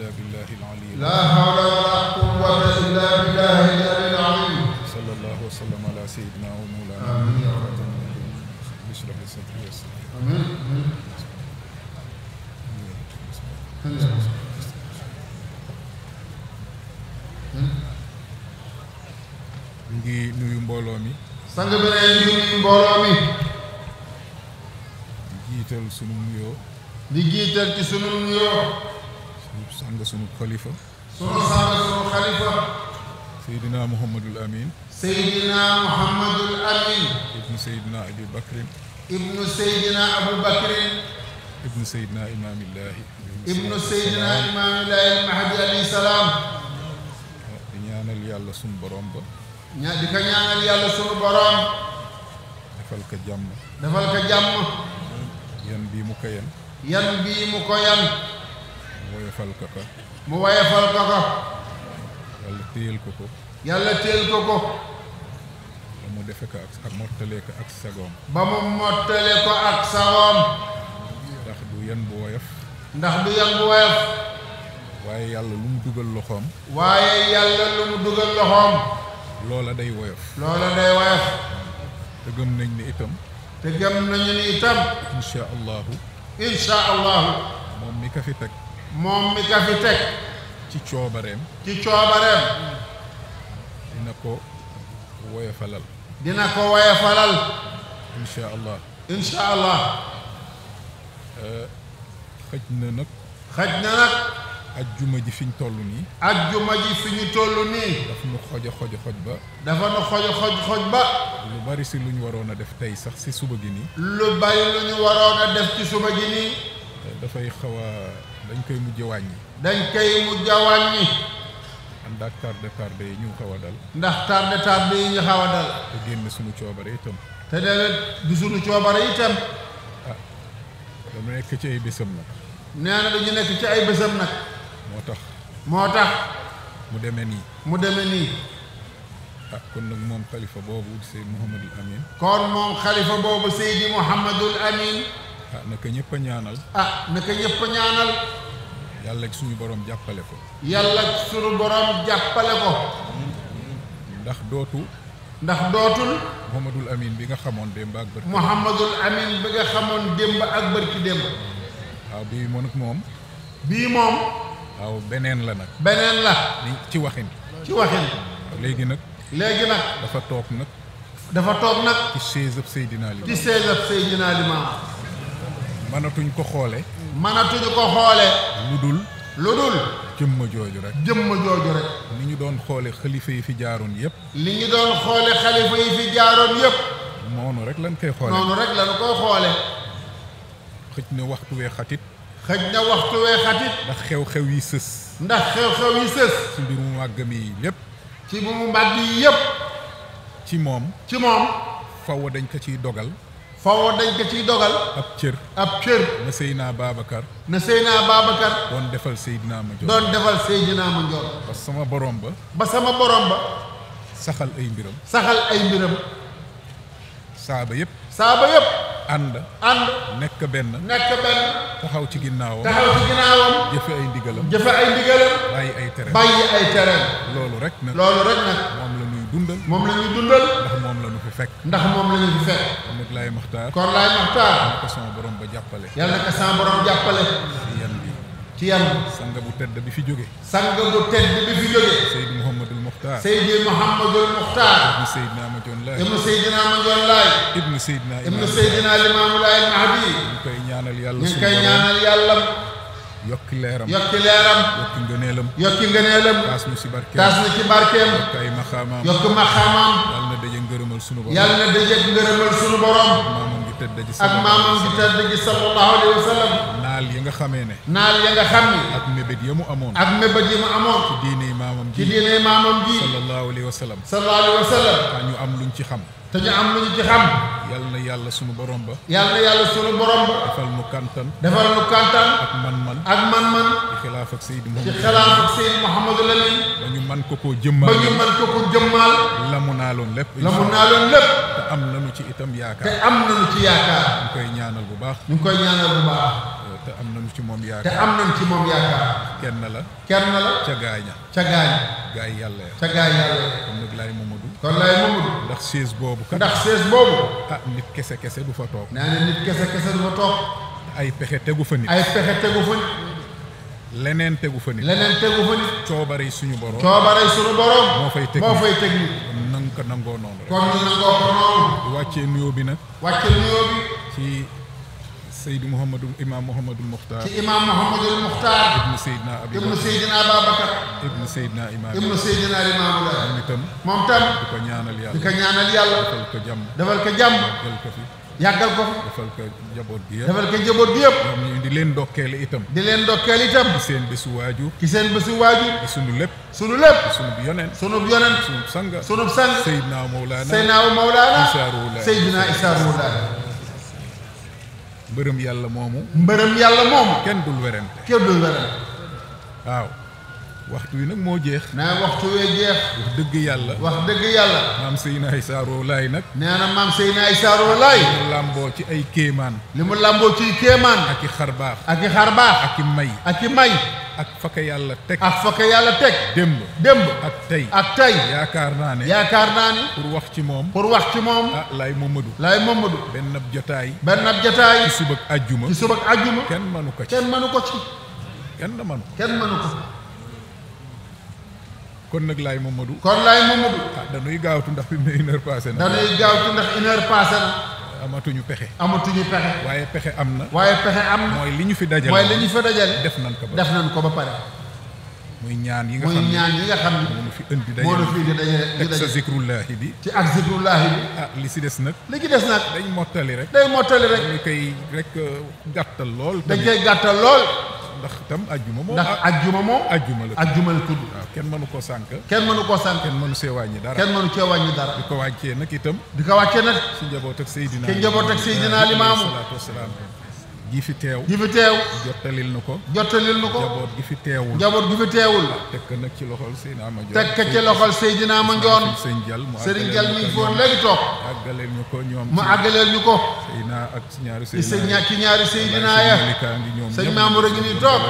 إلا بالله العلي لا حول ولا قوة إلا بالله العلي العظيم صلى الله وسلم على سيدنا ومولانا بشرح صدري ويسر ngi nuyu mbooloo mi sang bi ne ngi nuyu mbooloo mi jiital sunu nuyoo di jiital ci sunu nuyoo sunu sang sunu xalifa sunu sang sunu xalifa Seydina Muhammadul Amin Seydina Muhammadul Amin ibnu Seydina Abi Bakrin ibnu Seydina Abu Bakrin ibnu Seydina Imaamillahi ibnu Seydina Imaamillahi al-Mahdi alayhi salaam di ñaanal yàlla sunu borom ba di ko ñaanal yàlla sunu borom defal ko jàmm defal ko jàmm yan bii mu ko yan yan bii mu ko yan mu woyofal ko ko mu woyofal ko ko yàlla téyel ko ko yàlla téyel ko ko ba mu defe ko ak mottalee ko ak sagoom ba mu mottale ko ak sagoom ndax du yan bu woyof ndax du yan bu woyof waaye yàlla lu mu dugal loxoom waaye yàlla lu mu dugal loxoom loola day woyof loola day woyof te gëm nañ ne itam te gëm nañu ni itam insha allahu moom mi ka fi teg ci coobareem dina ko woyofalal insha allah xëj na nag ajjuma ji fi ñu toll nii daf nu xoj ba lu bari si lu ñu waroon a def tey sax si suba gi nii dafay xaw a dañ koy mujj wàññi ànd ak tardé yi ñu xaw a dal ndax tardé yi ñu xaw a dal te génn suñu coobare itam te déedéet du suñu coobare itam dama nekk ci ay bésam nag nee na dañu nekk ci ay bésam nag moo tax mu demee nii kon nag moom xalifa boobu Seydi Mouhamadul Amin kon moom xalifa boobu Seydi Mouhamadul Amin naka ñëpp a ñaanal yàlla suñu borom jàppale ko ndax dootul Mouhamadul Amin bi nga xamoon démb ak bërki démb waaw bii moom waaw beneen la nag ci waxin léegi nag dafa toog nag ci chaise ab Seydina Limaamu mënatuñ ko xoole lu dul jëmm jooju rek ni ñu doon xoole xalifa yi fi jaaroon yëpp noonu rek lañ koy xoole xëj na waxtu wee xatit ndax xew-xew yi sës ci mbir mu màgg mi lépp ci moom faw dañ ko ciy dogal ab cër na Seydina Babacar doon defal Seydina Mandione ba sama borom ba saxal ay mbiram saaba yëpp ànd nekk benn taxaw ci ginnaawam jëfe ay ndigalam bàyyi ay tereem loolu rek nag moom la ñuy dundal ndax moom la ñu fi fekk kon nag laay maxtaar yàlla ko sama borom ba jàppale ci yan bi sang bu tedd bi fi jóge Seydi Mouhamadul Muxtaar ibnu Seydina Mandione Laay ibnu Seydina Limaamu Laay al-Mahdi ñu koy ñaanal yàlla yokki leeram yokki ngëneelam taas ñu ci barkeem yokk ay maxaamaam yàlla na daje ngërëmal sunu borom ak maamam gi tedd gi sallallahu alayhi wa sallam naal ya nga xam ni ak mébét ya mu amoon ci diine maamam ji sallallahu alayhi wa sallam ñu am luñ ci xam yal na yàlla sunu borom ba defal nu kantan ak man-man ci xilaaf ak Seydi Mouhamadou Lamine ba ñu man ko koo jëmmal la mu naaloon lépp te am nañu ci itam yaakaar ñu koy ñaanal bu baax te am nañu ci moom yaakaar kenn la ca gaaña gaay yàlla ya ca gaay yàlla ya kon nag laay Mamadou ndax chaise boobu kat nit kese du fa toog nee na nit kese du fa toog ay pexe tegu fa nit leneen tegu fa nit coobare suñu borom moo fay teg nit nang ko nangoo noonu rek kon ñu nangoo ko noonu wàccee nuyoo bi nag ci Seydi Imam Mouhamadul Muxtaar ibnu Seydina Ababakar ibnu Seydina Limaamu Laay moom tam di ko ñaanal yàlla defal ko jàmm yàggal ko fi defal ko njaboot gi yëpp ñoom ñu di leen ndokkeel itam ci seen bésu waajur di sunu lépp di sunu yonent sunu sang Seydina Mawlaana Isaa Ruuhu Laay mbërëm yàlla moomu kenn dul werante waaw waxtu wi nag moo jeex waxtu wee jeex wax dëgg yàlla maam Seydina Isaa Ruuhu Laay nag nee na maam Seydina Isaa Ruuhu Laay li mu làmboo ci ay kéemaan ak i xar baax ak i may ak fa ko yàlla teg démb ak tey yaakaar naa ne pour wax ci moom ah Laay Mamadou benn ab jotaay ci subak ajjuma kenn mënu ko kon nag Laay Mamadou ah dañuy gaawtu ndax fi mu ne 1 heure passé na amatuñu pexe waaye pexe am na mooy li ñu fi dajale def nañ ko ba pare muy ñaan yi nga xam ne moo fi indi dajale teg sa zikrullahi bi ah li ci des nag dañ mottali rek dañu koy rek gàttal lool ndax itam ajjuma moom ajjuma la tudd waaw kenn mënu koo sànk kenn mënu see wàññi dara di ko wàccee nag itam ci njaboot ak Seydina Limaamu salaatu wasalaam gi fi teew jottalil nu ko njaboot gi fi teewul teg ko nag ci loxol Seydina Mandione sëñ Jal mi ngi foon léegi toog mu àggaleel ñu ko Seydina ak ñaari Seydina ya sëñ Mamour a ngi nii toog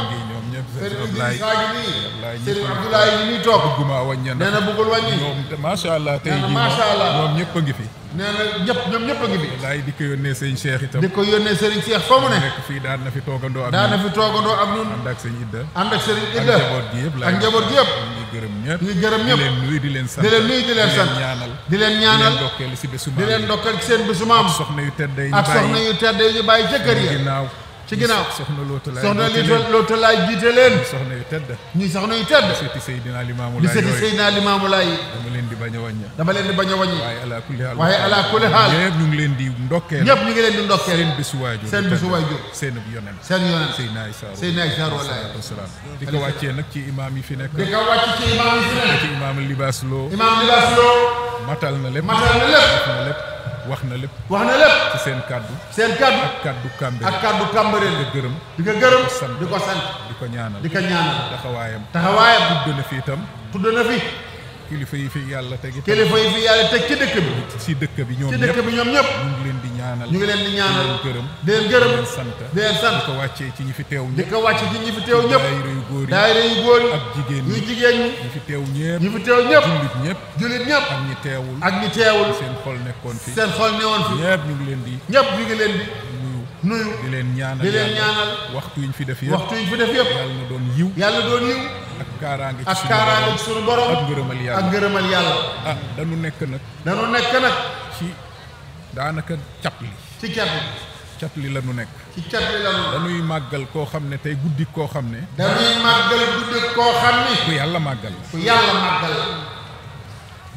Sëriñ Abdoulaye ngi nii toog nee na bëggul wàññi macha allah tey jii ñoom ñëpp a ngi fi nee na ñoom ñëpp a ngi fi laay di ko yónnee sëñ Cheikh itam Sëriñ Cheikh fa mu ne nekk fii daan na fi toogandoo ak ñun ànd ak sëñ Idda ak njaboot gi yëpp ñu ngi gërëm ñëpp di leen sant di leen ñaanal ndokkeel ci seen bésu maam ak soxna yu tedd yi ñu bàyyi ca kër yi ci ginnaaw soxna Loota Laay jiite leen soxna yu tedd sëti Seydina Limaamu Laay dama leen di bañ a wàññi waaye ala kulli haal ñëpp ñu ngi leen di ndokkeel seen bisu waajur seen yonent Seydina Isaa Ruuhu Laay di ko wàccee nag ci imaam yi fi nekk ci imaam Libaas Lo matal na lépp wax na lépp ci seen kàddu ak kàddu Cambérène di ko gërëm di ko sant di ko ñaanal taxawaayam tudd na fi kilifa yi fi yàlla teg ci dëkk bi ñoom ñëpp ñu ngi leen di ñaanal di leen gërëm di leen sant di ko wàccee ci ñi fi teew ñëpp daayira yu góor yi ak jigéen ñi fi teew ñëpp jullit ñëpp ak ñi teewul seen xol nekkoon fi ñëpp ñu ngi leen di nuyu di leen ñaanal waxtu yi ñu fi def yëpp yàlla na doon yiw ak kaaraange ci suñu borom ak ngërëmal yàlla ah dañu nekk nag ci daanaka cat li la ñu nekk dañuy màggal koo xam ne tey guddi koo xam ne ku yàlla màggal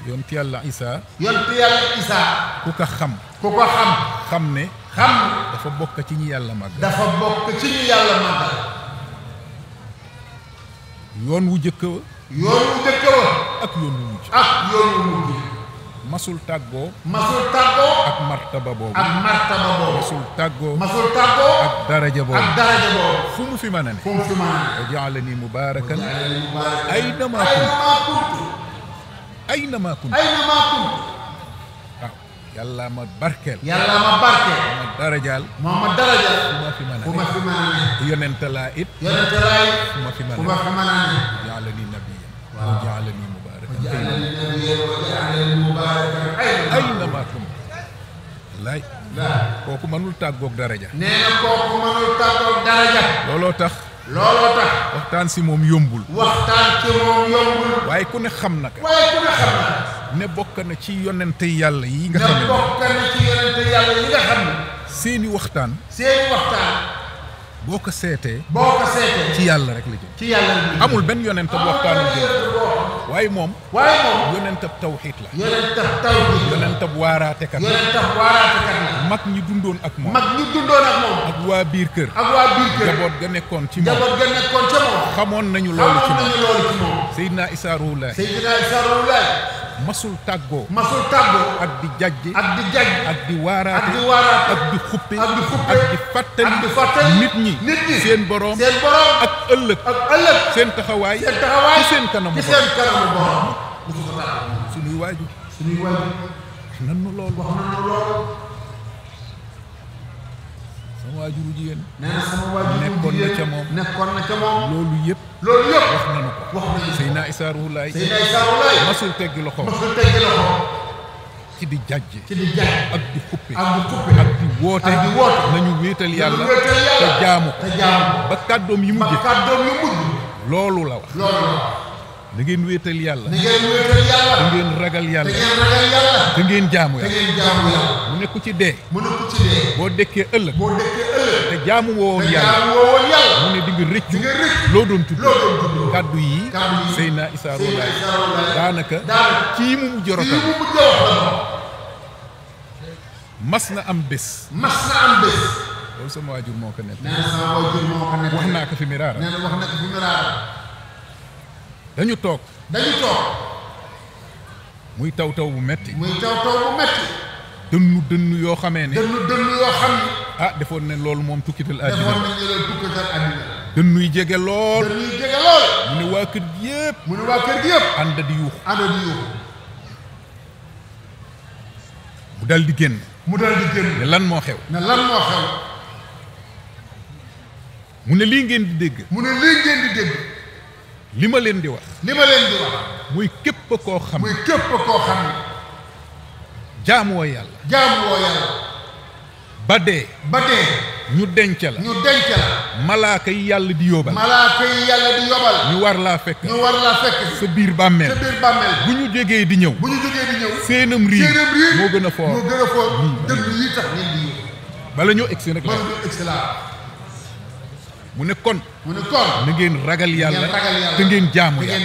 yonent yàlla Isaa ku ko xam ne dafa bokk ci ñi yàlla màggal yoon wu jëkk wa ak yoon wu mujj masul tàggoo ak martaba boobu masul tàggoo ak daraja boobu fu mu fi mën a ne wa ja'alani mubaarakan aynama kuntu waaw yàlla ma barkeel yàlla ma barkeel ma darajaal moo ma darajaal fu ma fi mën a ne yonente laa it fu ma fi mën a ne jaalani nabiyyan wa jaalani mubarakan ayna ma kuntu wallaay kooku mënul tàggoog daraja nee na kooku mënul tàggoog daraja looloo tax waxtaan si moom yombul waaye ku ne xam na ne bokk na ci yonente yàlla yi nga xam ne seeni waxtaan boo ko seetee ci yàlla rek la jëm amul benn yonente bu waxtaanu jëm waaye moom yonentab tawxiid la yonentab waaraatekat la mag ñi dundoon ak moom ak waa biir kër jaboot ga nekkoon ci moom xamoon nañu loolu ci moom Seydina Issa Rouhou Laye masul tàggoo ak di jajji ak di waaraate ak di xuppe ak di fàttali nit ñi seen boroom ak ëllëg seen taxawaay ci seen kanamu boroom suñuy waajur wax nan nu loolu sama waajuru jigéen nekkoon na ca moom loolu yëpp wax nanu ko Seydina Issa Rouhou Laye masul teggi loxo ci di jajje ak di xuppe ak di woote nañu wéetal yàlla te jaamu ko ba kàddoom yi mujj loolu la wax da ngeen wéetal yàlla da ngeen ragal yàlla da ngeen jaamu yàlla mu ne ku ci dee boo dekkee ëllëg te jaamu woon yàlla mu ne di nga rëccu loo doon tudd kàddu yi Seydina Issa Rouhou Laye daanaka kii mu mujj rotal mas na am bés loolu sama waajur moo ko nekk wax naa ko fi miraara dañu toog muy taw bu metti dënnu yoo xamee ne ah defoon ne loolu moom tukkital àddina dënnu yi jege lool mu ne waa kër gi yëpp ànd di yuuxu mu dal di génn ne lan moo xew mu ne lii ngeen di dégg li ma leen di wax muy képp koo xam jaamuwoo yàlla ba dee ñu denc la malaaka yi yàlla di yóbbal ñu war laa fekk sa biir bàmmeel bu ñu jógee di ñëw seenam riir moo gën a foor bala ñoo egsi nag la mu ne kon na ngeen ragal yàlla te ngeen jaamu yàlla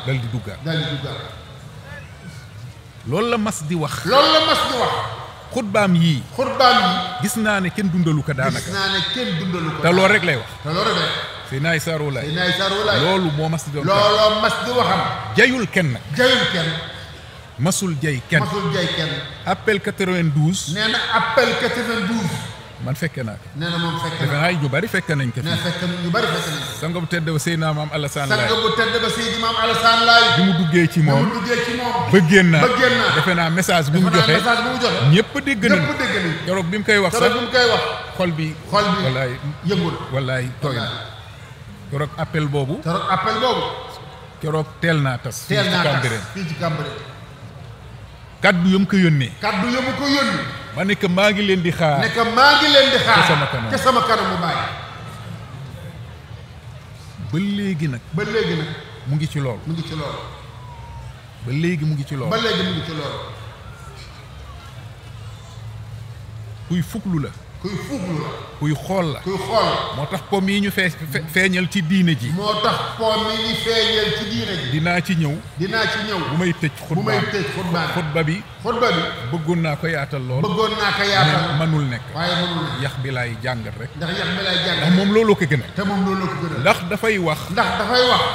dal di duggaat loolu la mas di wax xutbaam yii gis naa ne kenn dundalu ko daanaka te loolu rek lay wax Seydina Issa Rouhou Laye loolu moo mas di waxam jayul kenn masul jay kenn appel 92 nee na appel 92 man fekke naa ko nee na moom fekke defe naa ñu bari fekke nañ ko nee fekk ñu bari fekke nañ ko sanga bu tedd ba Seydina Maam Alassane Laye sanga bu tedd ba Seydi Maam Alassane Laye bi mu duggee ci moom ba génn defe naa message bu mu joxe ñëpp dégg nañ keroog bi mu koy wax sax xol bi wallaay yëngul wallaay tooy na keroog appel boobu keroog teel naa tas fii ci Cambérène kaddu yam ko yónnee ma ne que maa ngi leen di xaar ca sama kanamu baay ba léegi nag mu ngi ci loolu ba léegi mu ngi ci loolu kuy fuglu la kuy xool la moo tax pom yi ñu feeñal ci diine ji dinaa ci ñëw bu may tëj xutba bi bëggoon naa ko yaatal lool mënul nekk yax bi laay jàngat rek ndax moom looloo ko gën a ndax dafay wax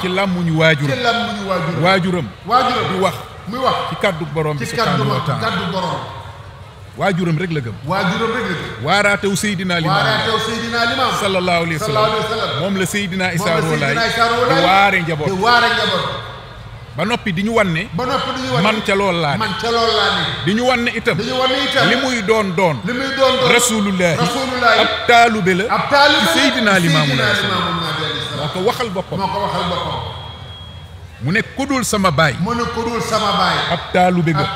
ci làmmuñu waajuram di wax ci kàddu borom bi subhanahu wa taala waajuram rek la gëm waaraatew Seydina Limaam sallallahu alayhi wa sallam moom la Seydina Issa Rouhou Laye di waare njaboot ba noppi di ñu wan ne man ca lool laa ne di ñu wan ne itam li muy doon rasulullahi ab taalube la ci Seydina Limaamu Laay moo ko waxal boppam mu ne kudul sama baay ab taalube ga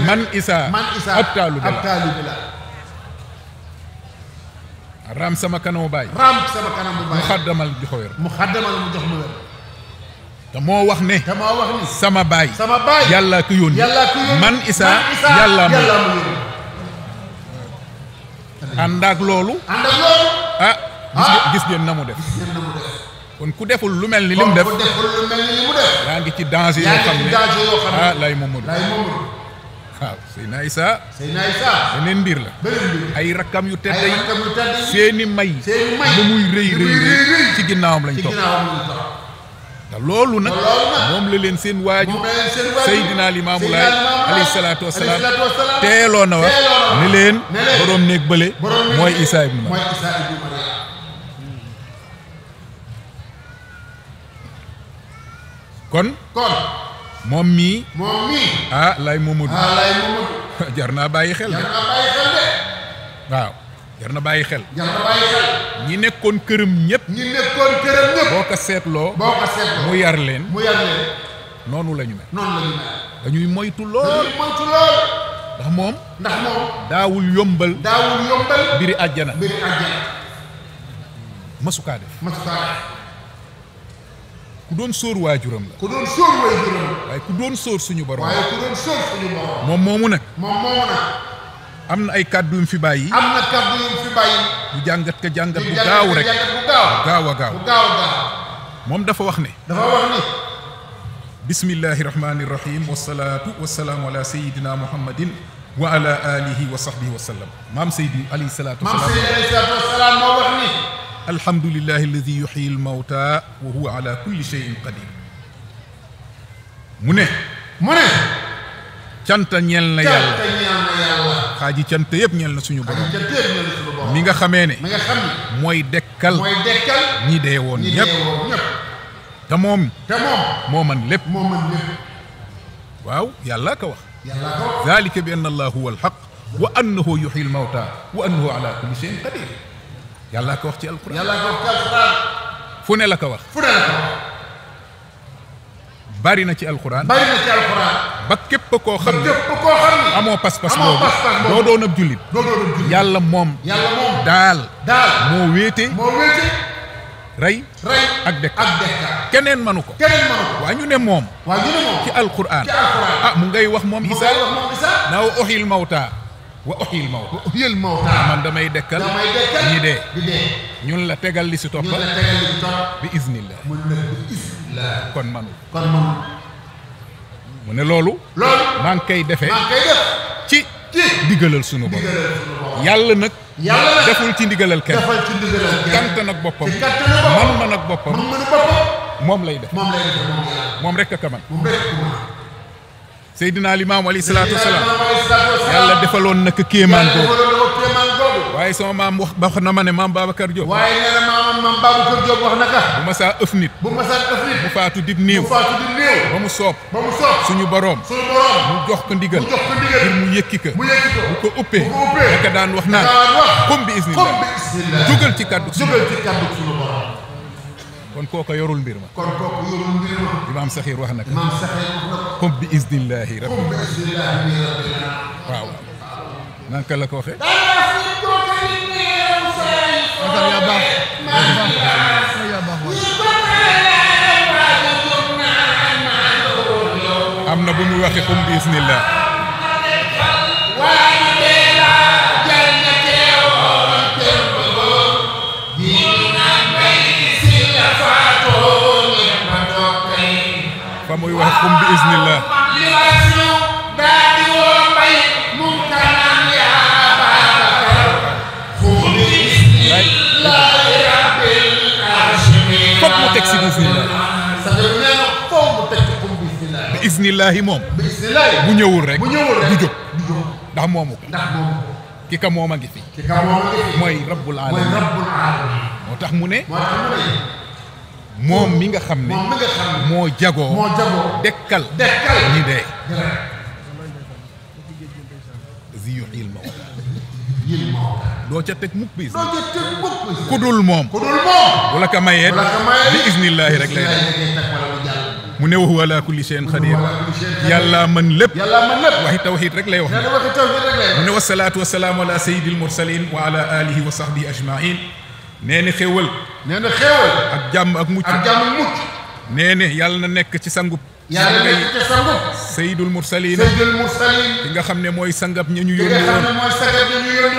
man Isaa ab taalube la raam sama kanamu baay mu xaddamal jox wér te moo wax ne sama baay yàlla ko yónni man Isaa yàlla ma yónni ànd ak loolu ah gis ngeen na mu def kon ku deful lu mel ni li mu def yaa ngi ci danger yoo xam ne ah lay Mamadou waaw Seydina Isaa beneen mbir la ay rakkam yu tedd yi seeni may lu muy rëy ci ginnaawam lañ topp te loolu nag moom la leen seen waaju Seydina Limaamu Laay alayhi salaatu wasalaam teeloon na wax ni leen boroom néeg bële mooy Isaa ibnu Maryam kon moom mii ah lay Mamadou jar naa bàyyi xel de waaw jar na bàyyi xel ñi nekkoon këram ñëpp boo ko seetloo mu yar leen noonu la ñu mel dañuy moytu lool ndax moom daawul yombal mbiri àjjana masukaa def ku doon sóor waajuram la waaye ku doon sóor suñu borom moom moomu nag am na ay kàddu yu mu fi bàyyi ñu jàngat ko jàngat bu gaaw rek gaaw moom dafa wax ne bismillahi rahmani rahim wasalaatu wasalaamu ala sayidina muhammadin wa ala alihi wa sahbihi wa sallam maam Seydi alayhi salaatu wasalaam moo wax ni alhamdulillahi alladi yuxyi almawta wa huwa ala kulli cheyin qadir mu ne canta ñeel na yàlla xaaji cant yëpp ñeel na suñu borom mi nga xamee ne mooy dekkal ñi dee woon ñëpp te moom moo man lépp waaw yàlla ka wax zalika bi anna allah huwa alxaq wa annahu yuxyi almawta wa annahu ala kulli cheyin qadir yàlla ko wax ci alquran fu ne la ko wax bari na ci alquran ba képp koo xam ne amoo pas-pas boobu doo doon ab jullit yàlla moom daal moo wéete rey ak dekk keneen manu ko waa ñu ne moom ci alquran ah mu ngay wax moom Isaa naa wa uhyil mawta wa uhyil mawta man damay dekkal ñi dee ñun la tegal li si toppa bi iznillah kon manu mu ne loolu maa ngi koy defee ci ndigalal sunu borom yàlla nag deful ci ndigalal kenn kant nag boppam man nag boppam moom lay def moom rek a man Seydina Limaamu alayhi salaatu wasalaam yàlla defaloon naka kéemaan boobu waaye sama maam wax na ma ne maam Babacar Diop waaye nee na maam Babacar Diop wax na ka bu ma saa ëf nit mu faatu dib néew ba mu soob suñu boroom mu jox ko ndigal ngir mu yëkki ko bu ko uppee naka daan wax naan comme bi isnillah jógal ci kàddu suñu borom kon kooka yorul mbir ma imaam Saxiir wax na ko comme bi isnillahi rabbi waaw nanka la ko waxee am na bu muy waxee comme bi isnillah fa muy wax comme bi iznillah foog mu teg si bismillah bi isnillahi moom bu ñëwul rek du jóg ndax moomu ko ki ka moom a ngi fi mooy rabbul alamin moo tax mu ne moom mi nga xam ne moo jagoo dekkal ñi dee zi yuhyil mawta doo ca teg mukk bis ku dul moom bu la ko mayee bi iznillaahi rek lay def mu ne wa huwa ala kulli shay'in qadir yàlla mën lépp waxi tawxiid rek lay wax mu ne wasalaatu wasalaamu ala sayyidil mursalin wa ala alihi wa sahbihi ajmain nee na xéewal ak jàmm ak mucc nee na yàlla na nekk ci sangub sayyidul mursalin ki nga xam ne mooy sangab ña ñu yónni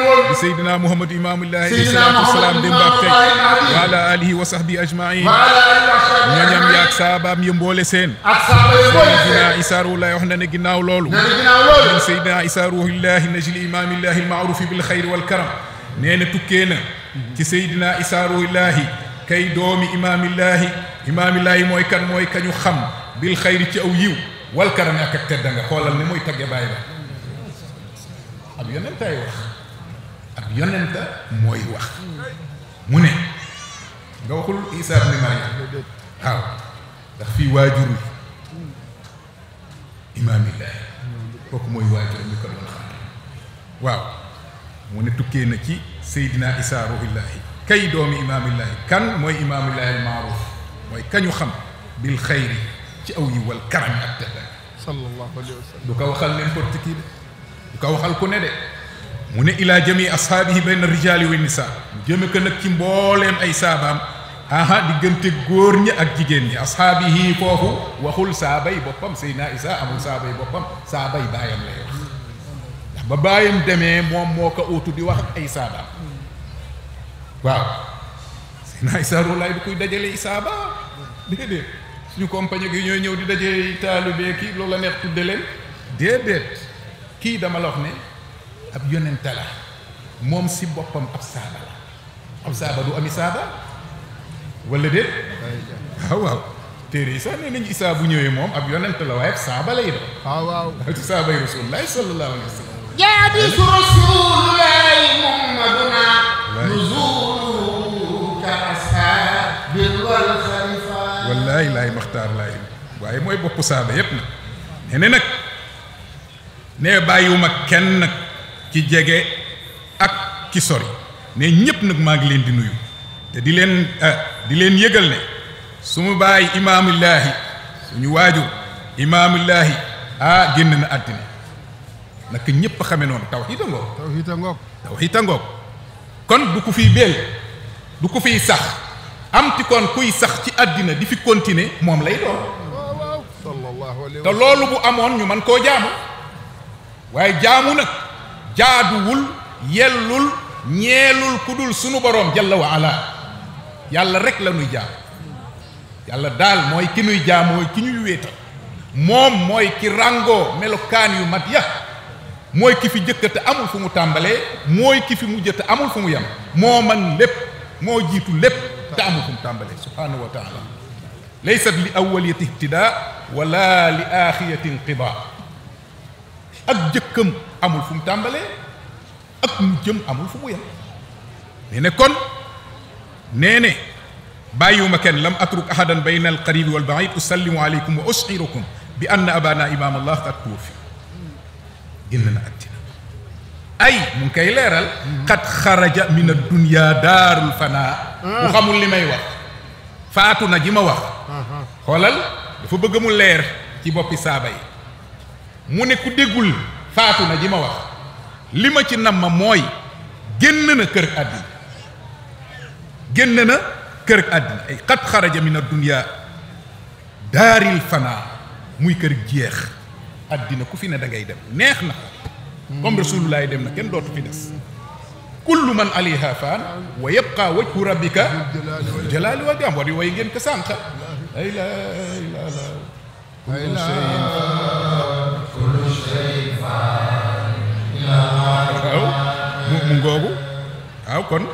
woon di sayyidina Muhammad imaamullahi alayhi salaatu wasalaam démb ak tey wa ala alihi wa sahbihi ajmain ñoñam yaag saabaam ya mboole seen sayyidina Isaa Ruuhullaahi wax na ne ginnaaw loolu moom sayyidina Isaa Ruuhullaahi najli imaamillahi almaarufi bil xayri wal karam nee na tukkee na ci sayyidina Isaa Ruuhullaahi kay doomi imaamillaahi mooy kan mooy kañu xam bil xayri ci aw yiw wal karam ak tedda nga xoolal ne mooy tagge bàyyi ba ab yonentaay wax ab yonenta mooy wax mu ne nga waxul Isaa ibn Maryam waaw ndax fii waajuru imaamillaahi kooku mooy waajuru mi ko doon xam waaw mu ne tukkee na ci Seydina Isaa Ruuhullaahi kay doomi imaamillaahi kan mooy imaamillaahi al-maaruuf mooy kañu xam bil xayri ci aw yi wal karam ak tedda sallallahu alayhi wa sallam du ko waxal n'importe qui de du ko waxal ku ne de mu ne ilaa jami ashaabihi bayna rijaali wa nisaa mu jëme ko nag ci mbooleem ay saabaam diggante góor ñi ak jigéen ñi ashaabihi foofu waxul saabay boppam Seydina Isaa amul saabay boppam saabay baayam lay wax ndax ba baayam demee moom moo ko uutu di wax ak ay saabaam waaw Seydina Isaa Ruuhullaahi du koy dajale saaba déedéet suñu compagnie gi ñooy ñëw di dajee taalibe kii loolu la neex tudde leen déedéet kii dama la wax ne ab yonente la moom si boppam ab saaba la ab saaba du ami saaba wala déet waaw téere yi sax nee nañu Isaa bu ñëwee moom ab yonente la waaye ab saaba lay doon waaw ci saabay Rasulullaahi sallallaahu alayhi wa sallam jaadisu Rasulullaahi Muhammaduna nuzulu ka ashabil wal xalifa wallaahi laay maxtaar laay waaye mooy boppu saaba yépp nag nee na nag nee bàyyiwuma kenn nag ci jege ak ci sori ne ñépp nag maa ngi leen di nuyu te di leen yëgal ne sumu baay imaamillaahi suñu waajur imaamillaahi génn na àddina nag ñépp xame noonu tawhiid a ngoog kon du ko fiy beel du ko fiy sax am ti kon kuy sax ci àddina di fi continuer moom lay doon te loolu bu amoon ñu man koo jaamu waaye jaamu nag jaaduwul yellul ñeelul ku dul sunu boroom jalla wa ala yàlla rek la nuy jaam yàlla daal mooy ki nuy jaam mooy ki ñuy wéetal moom mooy ki ràngoo melokaan yu mat ya mooy ki fi jëkk te amul fu mu tàmbalee mooy ki fi mujj te amul fu mu yem moo man lépp moo jiitu lépp te amul fu mu tàmbalee subhaanahu wa taala laysat li awwaliyati ibtidaa wala li aaxirati inqidaa ak jëkkam amul fu mu tàmbalee ak mu jëm amul fu mu yem nee ne kon nee ne bàyyiwuma kenn lam atruk ahadan bayna alqaribi wal baid usallimu aleykum wa ushirukum bi anna abana imam allah qad tuwuffi génn na àddina ay mu ngi koy leeral qad xaraja min addunya daarul fanaa bu xamul li may wax faatu na ji ma wax xoolal dafa bëgg mu leer ci boppi saaba yi mu ne ku déggul faatu na ji ma wax li ma ci nam ma mooy génn na kër àddina génn na kër àddina ay qad xaraja min addunya daaril fanaa muy kër jeex àddina ku fi ne da ngay dem neex na comme rasulullahi dem na kenn dootu fi des kullu man alayha faan wa yabqa wajhu rabbika dul jalaali wal ikram war yi way ngeen ko sànq la ilaha illa allah kullu shay'in faan waaw mu ngoogu waaw kon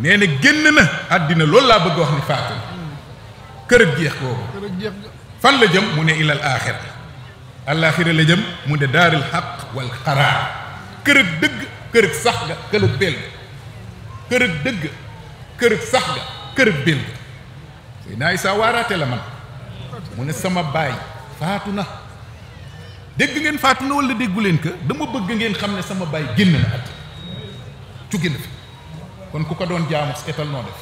nee na génn na àddina loolu laa bëgg wax ni faatu kër ak jeex kooku fan la jëm mu ne ilal aaxira alaaxira la jëm mu ne daaril xaq wal xaraar kër ak dëgg kër ak sax ga kër ak bel ga kër ak dëgg kër ak sax ga kër ak bel ga Seydina Isa waaraate la man mu ne sama baay faatu na dégg ngeen faatu na wala déggu leen que dama bëgg ngeen xam ne sama baay génn na at jóge na fi kon ku ko doon jaamu seetal noo def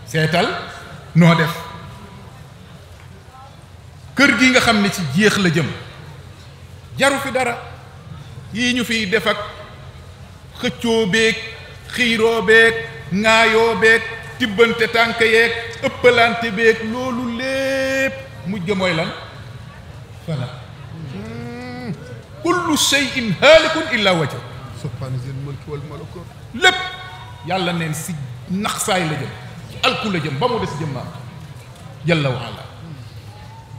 seetal noo def kër gi nga xam ne ci jeex la jëm jaru fi dara yii ñu fiy def ak xëccoo beeg xiiroo beeg ŋaayoo beeg tibbante tànk yeeg ëppalante beeg loolu lépp mujj mooy lan fala kullu shay'in haalikun illa wajha subhaana zil mulki wal malakut lépp yàlla neen si naxsaay la jëm ci alku la jëm ba mu des jëmmaam jalla wa ala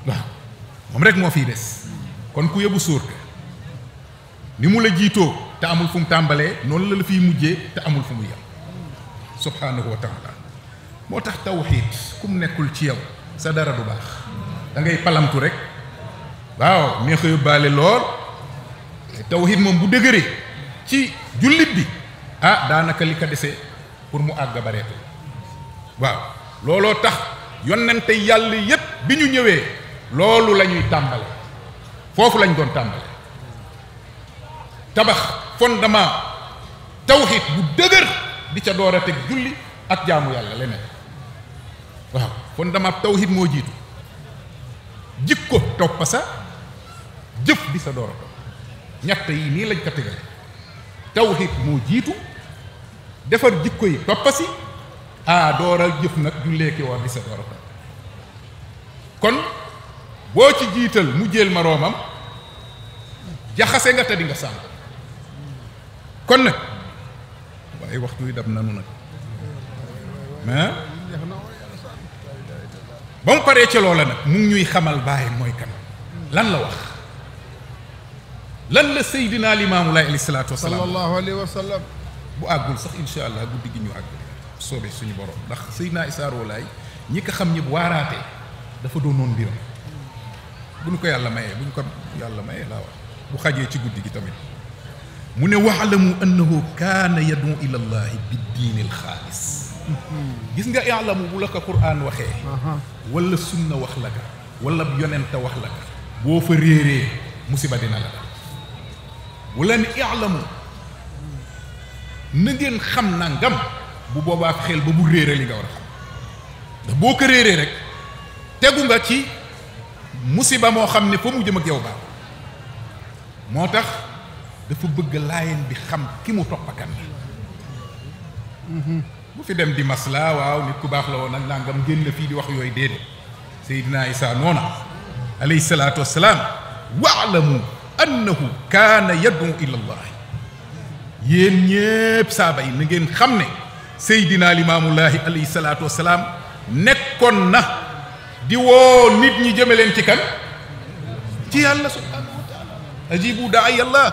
waaw moom rek moo fiy des kon ku yóbbu sóor ka ni mu la jiitoo te amul fu mu tàmbalee noonu la la fiy mujjee te amul fu mu yem subhaanahu wa taala moo tax tawxiid ku mu nekkul ci yow sa dara du baax da ngay palamtu rek waaw neex a yóbbaale lool tawxiid moom bu dëgëree ci jullit bi ah daanaka li ko desee pour mu àgg bareetul waaw looloo tax yonente yàlla yépp bi ñu ñëwee loolu la ñuy tàmbale foofu lañ doon tàmbale tabax fondement tawxiid bu dëgër di ca door a teg julli ak jaamu yàlla leneen waaw fondement tawxiid moo jiitu jikko toppa sa jëf di sa door a topp ñett yi nii lañ ko tegale tawxiid moo jiitu defar jikko yi toppa si door a jëf nag jullee ki war di sa door a topp kon boo ci jiital mu jël moroomam jaxase nga te di nga sànq kon nag waaye waxtu wi dab nanu nag mais ba mu paree ca loola nag mu ngi ñuy xamal bàyyi mooy kan lan la wax lan la Seydina Limaamu Laay alayhi salaatu wa salaam sallallahu alayhi wa sallam bu àggul sax insha allah guddi gi ñu àgg soobee suñu borom ndax Seydina Issa Rouhou Laye ñi ko xam ñëpp waaraatee dafa doonoon mbiram bu ñu ko yàlla mayee bu ñu ko yàlla mayee laa wax bu xajee ci guddi gi tamit mu ne waalamu annahu kaana yadu ila llahi bi diini alxaalis gis nga ilamu bu la ko Qur'an waxee wala sunna wax la ka wala yonenta wax la ka boo fa réeree musiba dina la bu leen ilamu na ngeen xam nangam bu boobaa xel ba bu réere li nga war a xam ndax boo ko réeree rek tegu nga ci musiba moo xam ne fa mu jëm ak yow baax moo tax dafa bëgg laayeen bi xam ki mu toppakan la bu fi dem di masla waaw nit ku baax la woon nag nangam génn fii di wax yooyu déedéet Seydina Isa noona alayhi salaatu wassalaam waalamu annahu kaana yad'u ila allah yéen ñépp saaba yi na ngeen xam ne Seydina Limaamullaahi alayhi salaatu wassalaam nekkoon na di woo nit ñi jëme leen ci kan ci yàlla subhaanahu wa taala ajibu daaya allah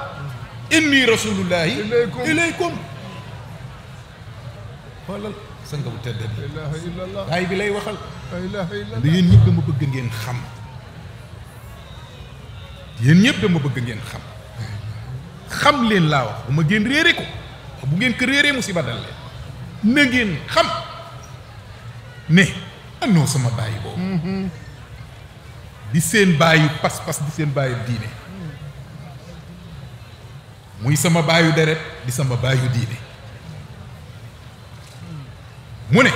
inni rasulullahi ilaykum xoolal sa nga bu tedd bi daay bi lay waxal da yéen ñëpp dama bëgg ngeen xam yéen ñëpp dama bëgg ngeen xam leen laa wax bu ma ngeen réere ko bu ngeen ko réeree musiba dal leen na ngeen xam ne annoo sama bàyyi boobu di seen bàyyu pas-pas di seen bàyyu diine muy sama bàyyu deret di sama bàyyu diine mu ne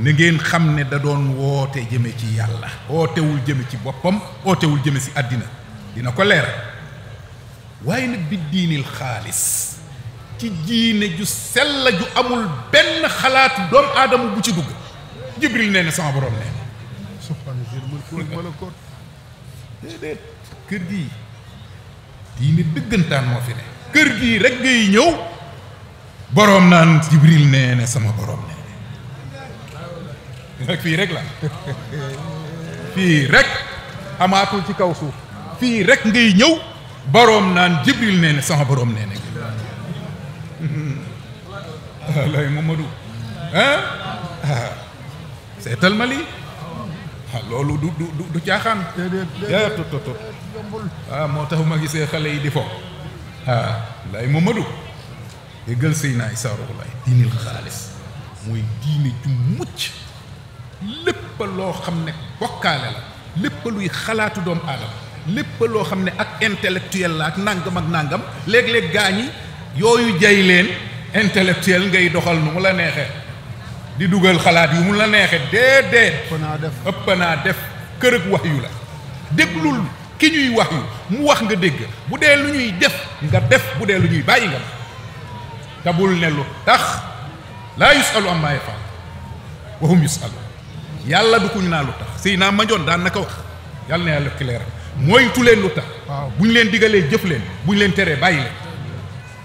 na ngeen xam ne da doon woote jëme ci yàlla ootewul jëme ci boppam ootewul jëme si àddina dina ko leeral waaye nag bi diinil xaalis ci diine ju sell ju amul benn xalaatu doomu aadama bu ci dugg Jibril nee na sama borom nee na déedéet kër gii diine dëggantaan moo fi ne kër gii rek ngay ñëw boroom naan Jibril nee na sama borom nee na fii rek la fii rek amaatul ci kaw suuf fii rek ngay ñëw boroom naan Jibril nee na sama borom nee na lay Mamadou seetal ma lii loolu du caaxaan yaa tot moo tax ma gisee xale yi di fo lay Mamadou déggal Seydina Issa Rouhou Laye diinil xaalis mooy diine ju mucc lépp loo xam ne bokkaale la lépp luy xalaatu doomu aadama lépp loo xam ne ak intellectuel la ak nangam léeg-léeg gaañi yooyu jay leen intellectuel ngay doxal nu mu la neexee di dugal xalaat yu mu la neexee déedéet ëpp naa def kërëg wax yu la déglul ki ñuy wax yu mu wax nga dégg bu dee lu ñuy def nga def bu dee lu ñuy bàyyi nga te bul ne lu tax laa yusalu ammaa yafaal wa hum yusalu yàlla du kuñ naa lu tax sëy naa majoon daan na ko wax yàlla na yàlla clair moytu leen lu tax bu ñu leen digalee jëf leen bu ñu leen teree bàyyi leen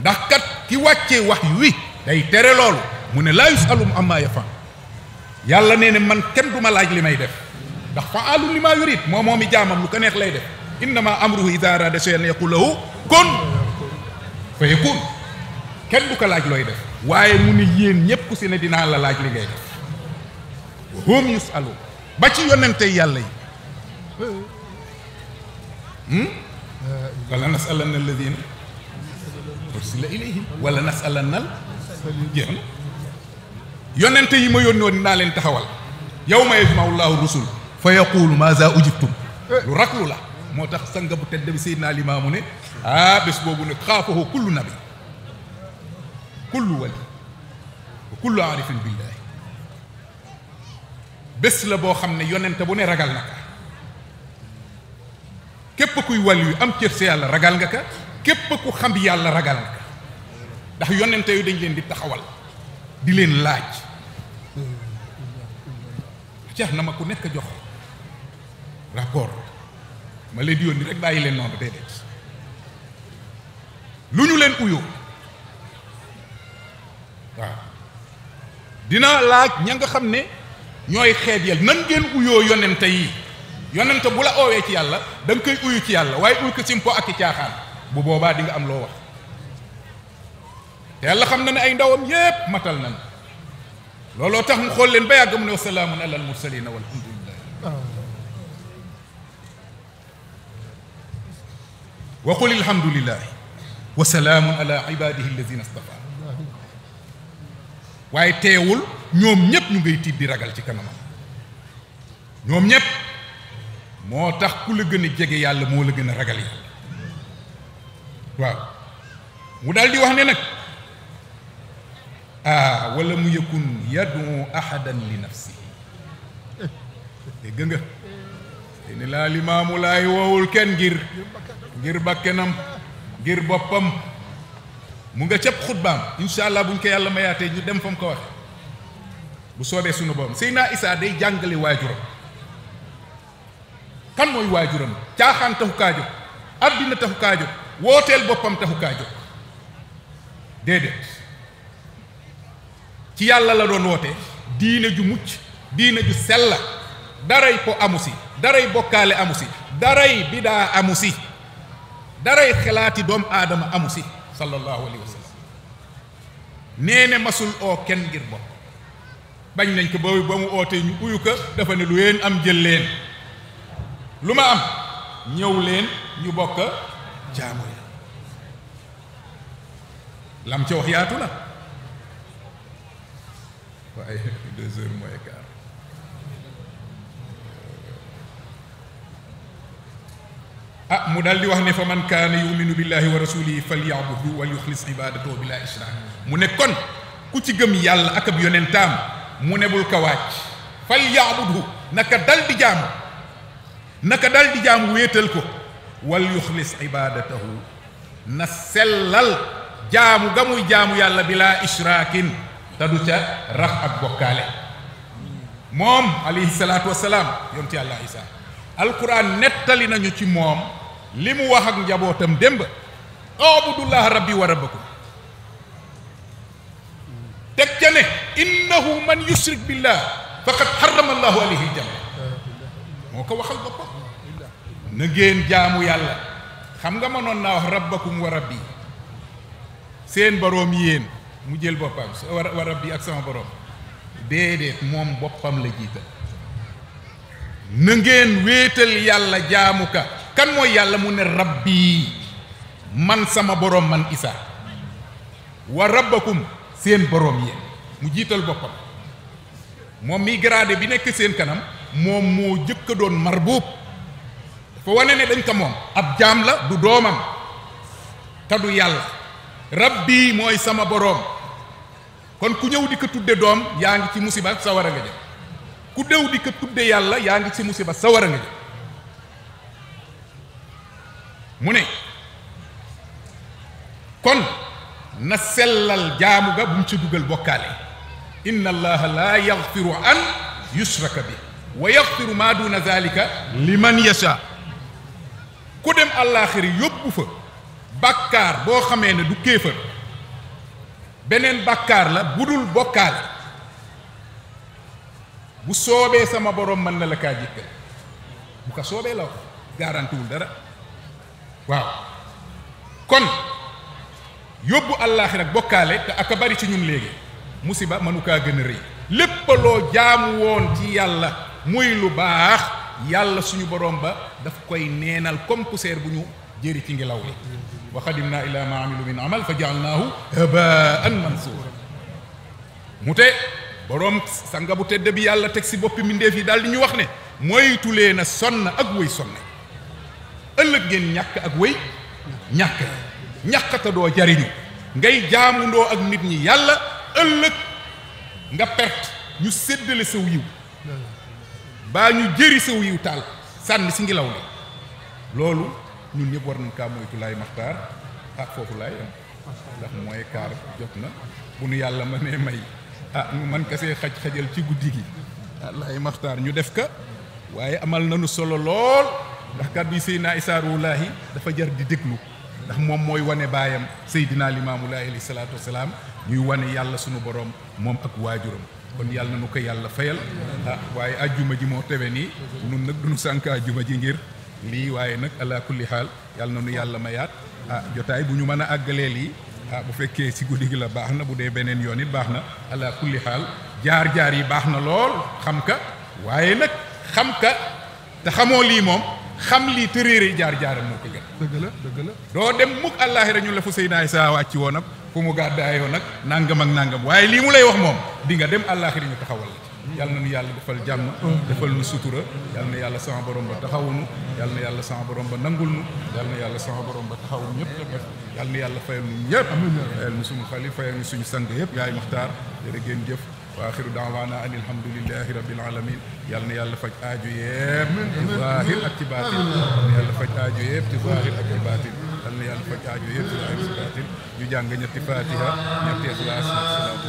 ndax kat ki wàccee wax yu wi day tere loolu mu ne laa yusalu ammaa yafaal yàlla nee ne man kenn du ma laaj li may def ndax fa'aalun limaa yurid moom i jaamam lu ko neex lay def innama amruhu idaa araada shay'an yaqul lahu kun fa yakun kenn du ko laaj looy def waaye mu ne yéen ñépp ku si ne dinaa la laaj li ngay def hum yusalu ba ci yonente yàlla yi wala nasalanna alladina ursila ilayhim wala nasalanna jeex na yonente yi ma yónni woon naa leen taxawal yawma yajma'u llahu rusul fa yaqulu maaza ujibtum lu raklu la moo tax sanga bu tedd bi Seydina Limaamu ne bés boobu ne xaafahu kullu nabi kullu wali wa kullu aarifin billahi bés la boo xam ne yonente bu ne ragal na ka képp kuy wàll yu am cër sa yàlla ragal nga ka képp ku xam yàlla ragal nga ka ndax yonente yu dañ leen di taxawal di leen laaj ceex na ma ku nekk jox rapport ma leen di yónni rek bàyyi leen noonu déedéet lu ñu leen uyoo waaw dina laaj ña nga xam ne ñooy xeet yal nan ngeen uyoo yonente yi yonente bu la oowee ci yàlla da nga koy uyu ci yàlla waaye uy ko simpo ak i caaxaan bu boobaa di nga am loo wax te yàlla xam na ne ay ndawam yépp matal nañ looloo tax mu xool leen ba yàgg mu ne wa salaamun ala al mursalina walhamdulillah wa qul alhamdulillahi wa salaamun ala ibadihi alladina istafa waaye teewul ñoom ñépp ñu ngay tiit di ragal ci kanamam ñoom ñépp moo tax ku la gën a jege yàlla moo la gën a ragal yàlla waaw mu daal di wax ne nag wala mu yakun yadu ahadan li nafsihi dégg nga ni laa Limaamu Laay woowul kenn ngir bakkenam ngir boppam mu nga cëpp xutbaam incha allah buñ ko yàlla mayaatee ñu dem fa mu ko waxe bu soobee sunu borom Seydina Isaa day jàngale waajuram kan mooy waajuram caaxaan taxu kaa jóg addina taxu kaa jóg wooteel boppam taxu kaa jóg déedéet ci yàlla la doon woote diine ju mucc diine ju sella daray po amu si daray bokkaale amu si daray bidaa amu si daray xalaati doomu aadama amu si sallallahu alayhi wa sallam nee ne masul oo kenn ngir bopp bañ nañ ko ba mu ootee ñu uyu ko dafa ne lu yéen am jël leen lu ma am ñëw leen ñu bokk jaamu ya lam ca wax yaatu na waaye 2 heures moins quart mu daal di wax ne fa man kaana yuminu billahi wa rasulihi falya'budhu wal yuxlis ibadatahu bila ishrak mu ne kon ku ci gëm yàlla ak ab yonentaam mu ne bul ko wàcc falya'budhu naka dal di jaamu wéetal ko wal yuxlis ibadatahu na sellal jaamu ga muy jaamu yàlla bila ishrakin te du ca rax ak bokkaale moom alayhi salaatu wassalaam yonti yàlla Isaa alquran nettali nañu ci moom li mu wax ak njabootam démb ubudullaha rabbi wa rabbakum teg ca ne innahu man yushrik billah faqad harrama allahu alayhi aljanna moo ko waxal boppam na ngeen jaamu yàlla xam nga mënoon naa wax rabbakum wa rabbi seen boroom yéen mu jël boppam wa rabbi ak sama boroom déedéet moom boppam la jiital na ngeen wéetal yàlla jaamu ka kan mooy yàlla mu ne rabbi man sama boroom man Isaa wa rabbakum seen boroom yéen mu jiital boppam moom mi gradé bi nekk seen kanam moom moo jëkk a doon marbuub dafa wane ne dañ ko moom ab jaam la du doomam te du yàlla rabbi mooy sama boroom kon ku ñëw di ko tudde doom yaa ngi ci musiba sawara nga jëm ku déw di ko tudde yàlla yaa ngi ci musiba sawara nga jëm mu ne kon na sellal jaamu ga bu mu ci dugal bokkaale inna allaha la yaghfiru an yushraka bi wa yaghfiru ma duna zalika liman yasha ku dem àllaaxiri yóbbu fa bàkkaar boo xamee ne du kéefër beneen bàkkaar la bu dul bokkaale bu soobee sama borom mën na la kaa jëkkal bu ko soobee la wax garantiwul dara waaw kon yóbbu àllaaxira ak bokkaale te aka bari ci ñun léegi musiba mënu kaa gën a rëy lépp loo jaamu woon ci yàlla muy lu baax yàlla suñu borom ba daf koy neenal comme poussière bu ñu jëri ci ngelaw li wa qadimna ila ma amilu min amal fa jaalnaahu habaan mansuura mu te borom sanga bu tedd bi yàlla teg si boppi mbindéef yi daal di ñu wax ne moytu leen a sonn ak wëy sonn ëllëg ngeen ñàkk ak wëy ñàkkata doo jariñu ngay jaamundoo ak nit ñi yàlla ëllëg nga perte ñu séddale saw yiw baa ñu jëri saw yiw taal sànni si ngelaw li loolu ñun ñëpp war nañ kaa moytu laay maxtaar foofu laay am ndax mooy kaar jot na bu nu yàlla ma nee may ñu man kasee xajal ci guddi gi laay maxtaar ñu def ka waaye amal nañu solo lool ndax kàddu yi Seydina Issa Rouhou Lahi dafa jar di déglu ndax moom mooy wane baayam Seydina Limaamu Laay alayhi salaatu wasalaam ñuy wane yàlla sunu borom moom ak waajuram kon yàlla na nu ko yàlla fayal waaye ajjuma ji moo tewe nii nun nag duñu sànk ajjuma ji ngir lii waaye nag ala kulli xaal yàlla na nu yàlla mayaat jotaay bu ñu mën a àggalee lii bu fekkee si guddi gi la baax na bu dee beneen yoon it baax na ala kulli xaal jaar-jaar yi baax na lool xam ka waaye nag xam ka te xamoo lii moom xam lii te réere jaar-jaaram moo ko gën dëgg la doo dem mukk àllaaxira ñu la fu Seydina Issa wàcc woon ak fu mu gàddaayoo nag nangam ak nangam waaye lii mu lay wax moom di nga dem àllaaxira ñu taxawal la yàlla na nu yàlla defal jàmm defal nu sutura yàlla na yàlla sama borom ba taxawunu yàlla na yàlla sama borom ba nangul nu yàlla na yàlla sama borom ba taxawunu ñëpp yàlla na yàlla fayal nu ñëpp fayal nu suñu xali fayal nu suñu sang yëpp yaay Maxtaar jërë ngeen jëf wa axiru daawaana an alhamdulillahi rabbil alamin yàlla na yàlla faj aaju yëpp ci zaahir ak ci baatin yàlla na yàlla faj aaju yëpp ci zaahir ak ci baatin yàlla na yàlla faj aaju yëpp ci zaahir ak ci baatin ñu jàng ñetti fatiha ñetti ixlaas salaatu